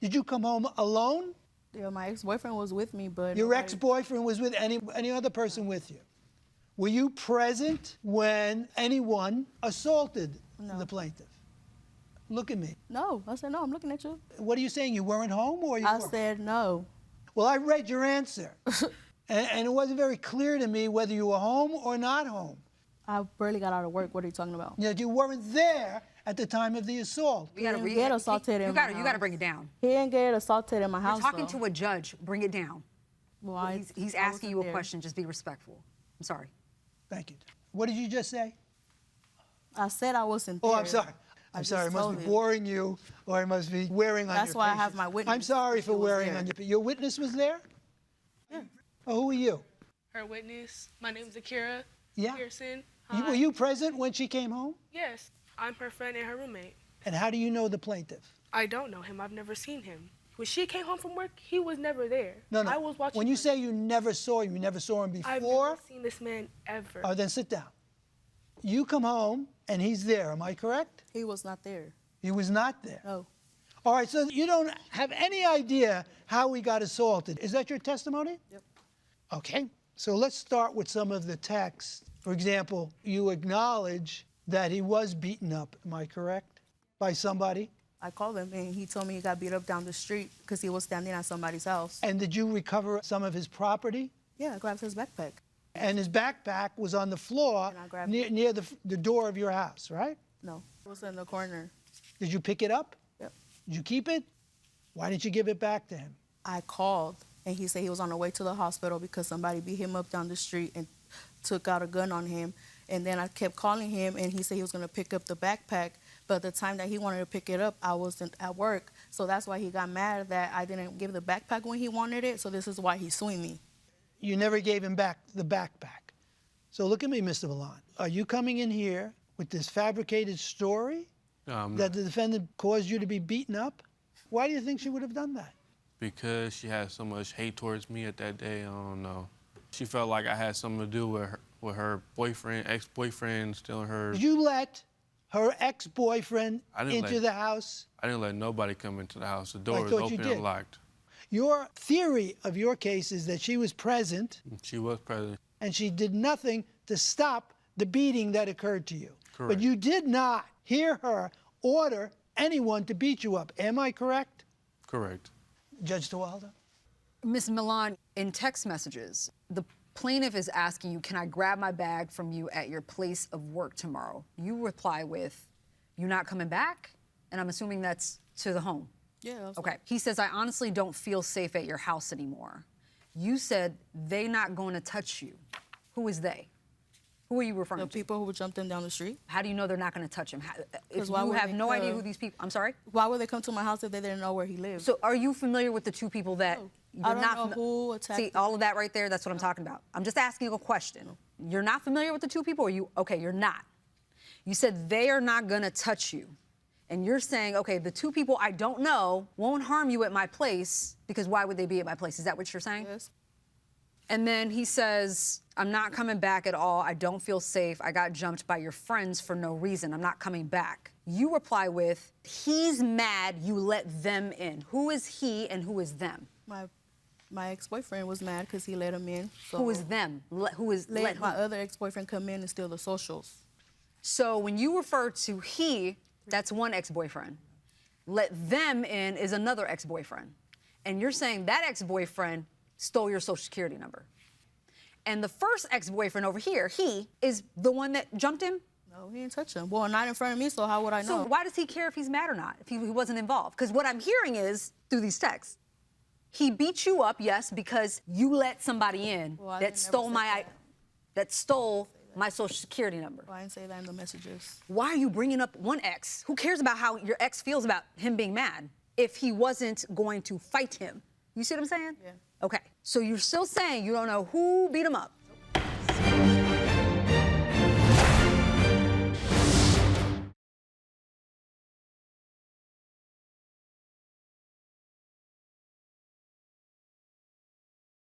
Did you come home alone? Yeah, my ex-boyfriend was with me, but... Your ex-boyfriend was with any other person with you? Were you present when anyone assaulted the plaintiff? Look at me. No, I said no, I'm looking at you. What are you saying, you weren't home or you were? I said no. Well, I read your answer, and it wasn't very clear to me whether you were home or not home. I barely got out of work. What are you talking about? You know, you weren't there at the time of the assault. He didn't get assaulted in my house. You gotta bring it down. He didn't get assaulted in my house, You're talking to a judge. Bring it down. Well, he's asking you a question. Just be respectful. I'm sorry. Thank you. What did you just say? I said I wasn't there. Oh, I'm sorry. I'm sorry. I must be boring you, or I must be wearing on your That's why I have my witness. I'm sorry for wearing on your... Your witness was there? Yeah. Oh, who are you? Her witness. My name's Akira Pearson. Were you present when she came home? Yes. I'm her friend and her roommate. And how do you know the plaintiff? I don't know him. I've never seen him. When she came home from work, he was never there. No, no. I was watching. When you say you never saw him before? I've never seen this man ever. Oh, then sit down. You come home and he's there, am I correct? He was not there. He was not there? No. All right, so you don't have any idea how he got assaulted. Is that your testimony? Yep. Okay, so let's start with some of the text. For example, you acknowledge that he was beaten up, am I correct? By somebody? I called him and he told me he got beat up down the street because he was standing at somebody's house. And did you recover some of his property? Yeah, I grabbed his backpack. And his backpack was on the floor near the door of your house, right? No, it was in the corner. Did you pick it up? Yep. Did you keep it? Why didn't you give it back to him? I called and he said he was on the way to the hospital because somebody beat him up down the street and took out a gun on him. And then I kept calling him and he said he was going to pick up the backpack. But the time that he wanted to pick it up, I wasn't at work. So that's why he got mad that I didn't give the backpack when he wanted it. So this is why he's suing me. You never gave him back the backpack. So look at me, Mr. Milan. Are you coming in here with this fabricated story that the defendant caused you to be beaten up? Why do you think she would have done that? Because she had so much hate towards me at that day. I don't know. She felt like I had something to do with her boyfriend, ex-boyfriend, stealing her. Did you let her ex-boyfriend into the house? I didn't let nobody come into the house. The door was open and locked. Your theory of your case is that she was present. She was present. And she did nothing to stop the beating that occurred to you. Correct. But you did not hear her order anyone to beat you up. Am I correct? Correct. Judge Tawalda? Ms. Milan, in text messages, the plaintiff is asking you, can I grab my bag from you at your place of work tomorrow? You reply with, you not coming back? And I'm assuming that's to the home. Yeah. Okay. He says, I honestly don't feel safe at your house anymore. You said they not going to touch you. Who is they? Who are you referring to? The people who jumped him down the street. How do you know they're not going to touch him? If why you would have they no idea come? who these people... I'm sorry? Why would they come to my house if they didn't know where he lived? So are you familiar with the two people that... No. I don't know who attacked See, all of that right there, that's what I'm talking about. I'm just asking you a question. You're not familiar with the two people, or you... Okay, you're not. You said they are not going to touch you. And you're saying, okay, the two people I don't know won't harm you at my place, because why would they be at my place? Is that what you're saying? Yes. And then he says, I'm not coming back at all. I don't feel safe. I got jumped by your friends for no reason. I'm not coming back. You reply with, he's mad you let them in. Who is he and who is them? My ex-boyfriend was mad because he let him in. So who is them? Who is let my other ex-boyfriend come in and steal the socials. So when you refer to he, that's one ex-boyfriend. Let them in is another ex-boyfriend. And you're saying that ex-boyfriend stole your social security number. And the first ex-boyfriend over here, he, is the one that jumped him? No, he didn't touch him. Well, not in front of me, so how would I know? So why does he care if he's mad or not, if he wasn't involved? Because what I'm hearing is, through these texts, he beat you up, yes, because you let somebody in that stole my social security number. Well, I didn't say that in the messages. Why are you bringing up one ex? Who cares about how your ex feels about him being mad if he wasn't going to fight him? You see what I'm saying? Yeah. Okay, so you're still saying you don't know who beat him up.